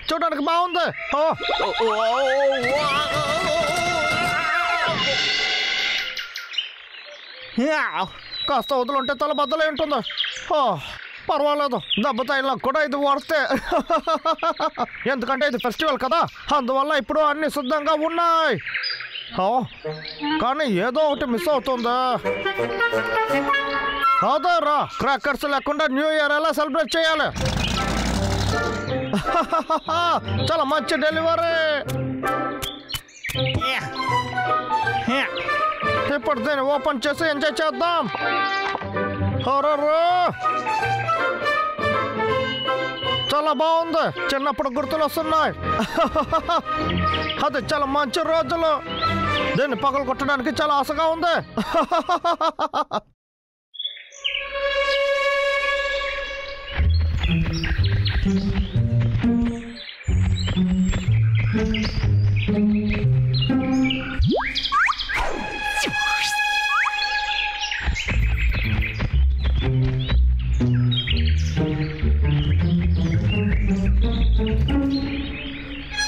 చూడడానికి బాగుంది. కాస్త వదులుంటే తల బద్దలై ఉంటుంది. పర్వాలేదు, దెబ్బ తైలా కూడా ఇది వాడితే. ఎందుకంటే ఇది ఫెస్టివల్ కదా, అందువల్ల ఇప్పుడు అన్ని సిద్ధంగా ఉన్నాయి. కానీ ఏదో ఒకటి మిస్ అవుతుందా? అదేరా, క్రాకర్స్ లేకుండా న్యూ ఇయర్ ఎలా సెలబ్రేట్ చేయాలి? చాలా మంచి డెలివరీ. ఇప్పుడు దీన్ని ఓపెన్ చేసి ఎంజాయ్ చేద్దాం. చాలా బాగుంది, చిన్నప్పుడు గుర్తులు వస్తున్నాయి. అది చాలా మంచి రోజులు. దీన్ని పగలు కొట్టడానికి చాలా ఆశగా ఉంది.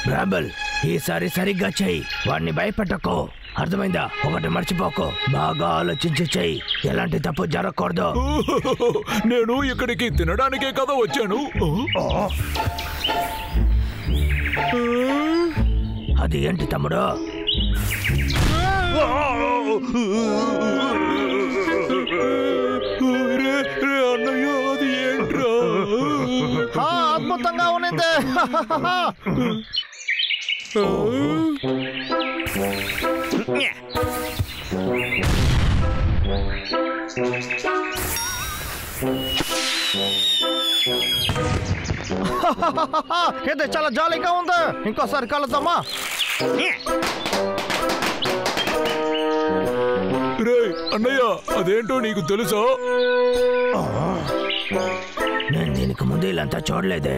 బ్రాంబల్, ఈసారి సరిగ్గా చెయ్యి, వాడిని భయపెట్టకు, అర్థమైందా? ఒకటి మర్చిపోకు, బాగా ఆలోచించి చెయ్యి, ఎలాంటి తప్పు జరగకూడదు. నేను ఇక్కడికి తినడానికే కదా వచ్చాను. అది ఏంటి తమ్ముడు? అన్నయ్య, అది ఏంట్రా? అద్భుతంగా ఉన్నది. ఇది చాలా జాలీగా ఉంది. ఇంకోసారి కలుద్దామా? అన్నయ్య, అదేంటో నీకు తెలుసా? నేను దీనికి ముందు ఇలాంతా చూడలేదే.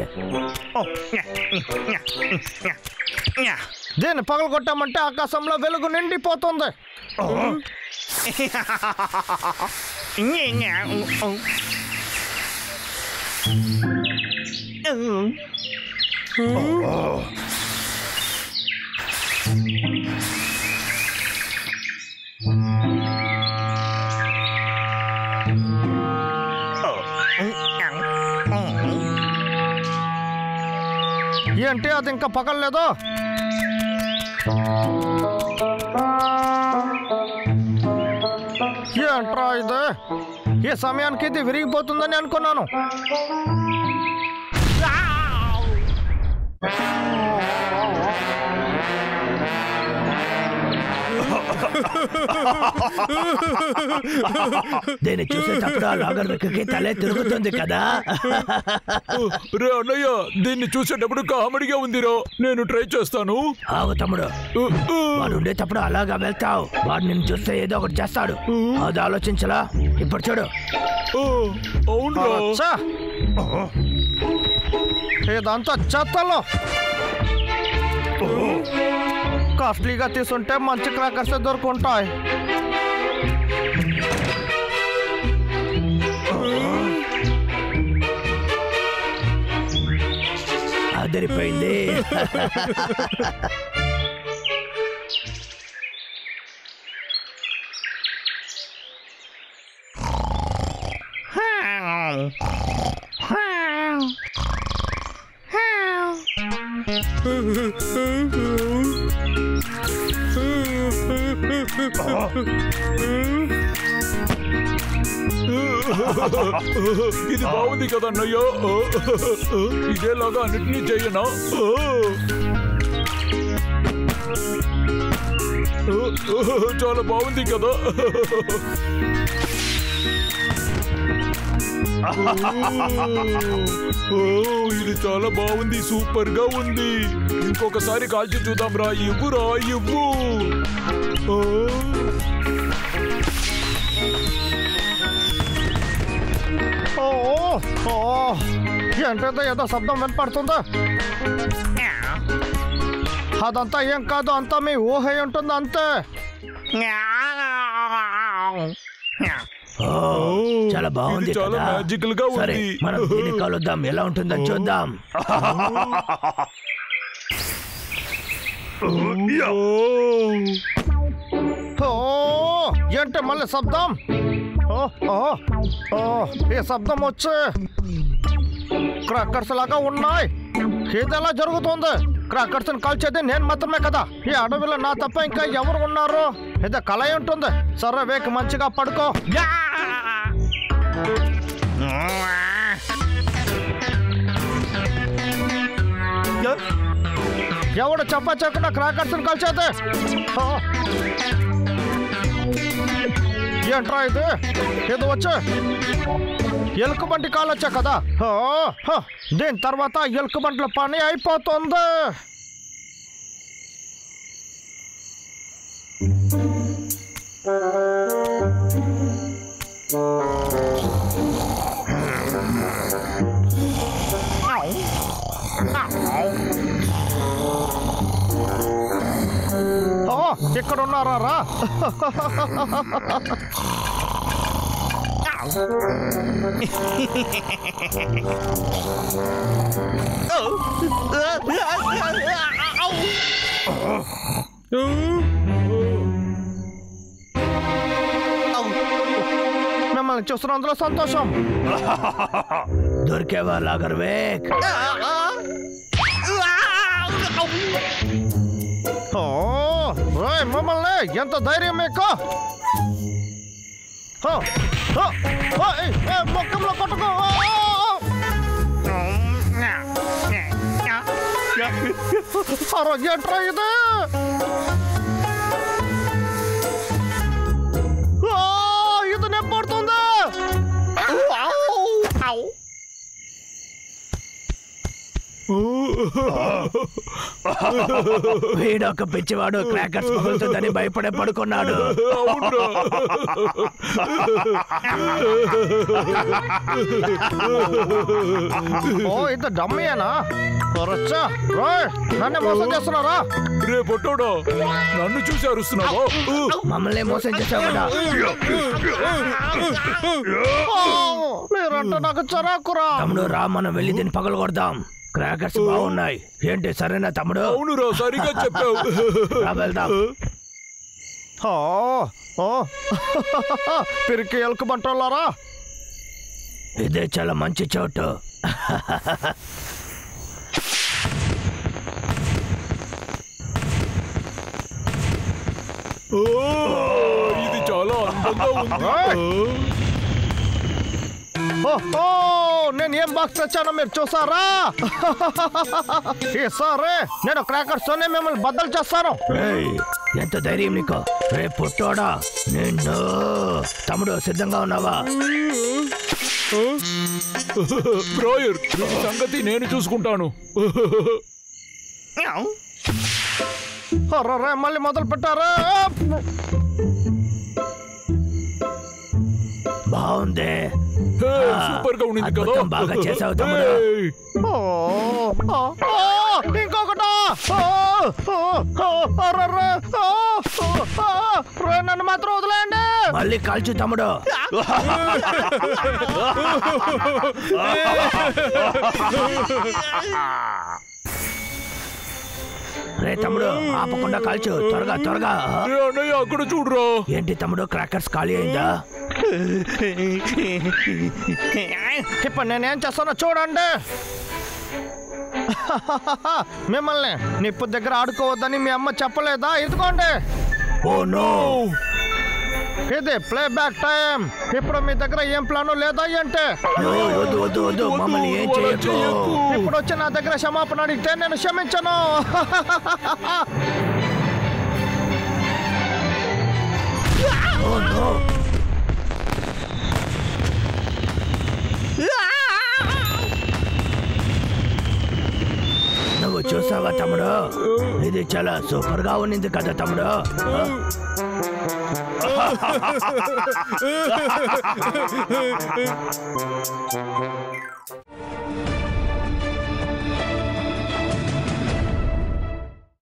దీన్ని పగలు కొట్టామంటే ఆకాశంలో వెలుగు నిండిపోతుంది. ఏంటి, అది ఇంకా పగలలేదు? ఏంట్రా ఇది? ఈ సమయానికి ఇది విరిగిపోతుందని అనుకున్నాను. దీన్ని చూసేటప్పుడు ఆ లాగర్కి తలే తిరుగుతుంది కదా. రే అన్నయ్య, దీన్ని చూసేటప్పుడు కామెడీగా ఉందిరో, నేను ట్రై చేస్తాను. ఆగు తమ్ముడు, వాడు ఉండేటప్పుడు అలాగా వెళ్తావు, వాడు నిన్ను చూస్తే ఏదో ఒకటి చేస్తాడు, అది ఆలోచించలా. ఇప్పుడు చూడు. అవును, ఇదంతా చెత్తలో. కాస్ట్లీగా తీసుంటే మంచి క్రాకర్స్ దొరుకుంటాయి. అదిరిపోయింది. ఇది బాగుంది కదా అన్నయ్య, ఇదేలాగా అన్నిటినీ చెయ్యనా? చాలా బాగుంది కదా. ఇది చాలా బాగుంది, సూపర్ గా ఉంది. ఇంకొకసారి కాల్చి చూద్దాం రా. ఇవ్వురా, ఇవ్వు. ఓ ఓ ఏంటంటే ఏదో శబ్దం వినపడుతుందా? అదంతా ఏం కాదు, అంతా మీ ఊహ ఉంటుంది అంతే. చాలా బాగుంది, చాలా మ్యాజికల్ గా సరే ఉంది. మనం దీన్ని కలుద్దాం, ఎలా ఉంటుందో చూద్దాం. ఏంటి మళ్ళీ శబ్దం? ఈ శబ్దం వచ్చి క్రాకర్స్ లాగా ఉన్నాయి. ఇది ఎలా జరుగుతుంది? క్రాకర్స్ కాల్చేది నేను మాత్రమే కదా. ఈ అడవిలో నా తప్ప ఇంకా ఎవరు ఉన్నారు? ఇది కళ ఉంటుంది. సరే వేక్ మంచిగా పడుకో. ఎవడు చెప్పా చెప్పకుండా క్రాకర్స్ కాల్చేది? ఏంట్రా ఇది? ఇది వచ్చి ఎలుకబంటి కాలొచ్చా కదా. దీని తర్వాత ఎలుకబంట్ల పని అయిపోతుంది. ఇక్కడ ఉన్నారా రా? మిమ్మల్ని చూస్తున్నందులో సంతోషం. దొరికేవా లాగర్ వేక్? మమ్మల్ని ఎంత ధైర్యం మీకు? మొక్కలో కొట్టుకో. ఏంట్రా ఇది? ఇది నెప్పడుతుంది. వీడొక పిచ్చివాడు, క్రాకర్స్ పగులుతుందని భయపడే పడుకున్నాడు. ఇది డమ్మీయేనా? నన్ను మోసం చేస్తున్నారా? రే పొట్టోడా, నన్ను చూసి అరుస్తున్నావా? మమ్మల్ని మోసం చేసావుడా? మీరంటే నాకు చరాకురా. తమ్ముడు రా, మనం వెళ్ళి దీన్ని పగలు కొడదాం. క్రాకర్స్ బాగున్నాయి. ఏంటి సరేనా తమ్ముడు? అవునురా, సరిగా చెప్పావు. వెళ్దాం. పిరికి ఎలుకబంటోళ్ళారా, ఇదే చాలా మంచి చోటు. ఇది చాలా అందంగా ఉంది. నేను ఏం బాక్స్ తెచ్చానో మీరు చూసారా? సరే నేను క్రాకర్స్ తోనే మిమ్మల్ని బద్దలు చేస్తాను. ఎంత ధైర్యం నీకు? రే పుట్టోడా, నిన్ను. తమ్ముడు సిద్ధంగా ఉన్నావా? బ్రోయర్, సంగతి నేను చూసుకుంటాను. మళ్ళీ మొదలు పెట్టారా? బాగుంది, సూపర్ గా ఉంది కదా. బాగా చేసావు తమ్ముడు. ఇంకొకటా? నన్ను మాత్రం వదిలేయండి. మళ్ళీ కాల్చు తమ్ముడు. రే తమ్ముడు, ఆపకుండా కాల్చు, త్వరగా త్వరగా. అక్కడ చూడరా. ఏంటి తమ్ముడు, క్రాకర్స్ ఖాళీ అయిందా? ఇప్పుడు నేనేం చేస్తానో చూడండి. మిమ్మల్ని నిప్పు దగ్గర ఆడుకోవద్దని మీ అమ్మ చెప్పలేదా? ఇదిగోండి. ఓ నో, ఇది ప్లే బ్యాక్ టైం. ఇప్పుడు మీ దగ్గర ఏం ప్లాను లేదా అంటే? వద్దు వద్దు వద్దు, మమ్మల్ని ఏం చేయకు. ఇప్పుడు వచ్చి నా దగ్గర క్షమాపణ అడిగితే నేను క్షమించను. ఓ నో, నువ్వు చూసావా తమ్ముడు? ఇది చాలా సూపర్ గా ఉన్నింది కదా తమ్ముడు.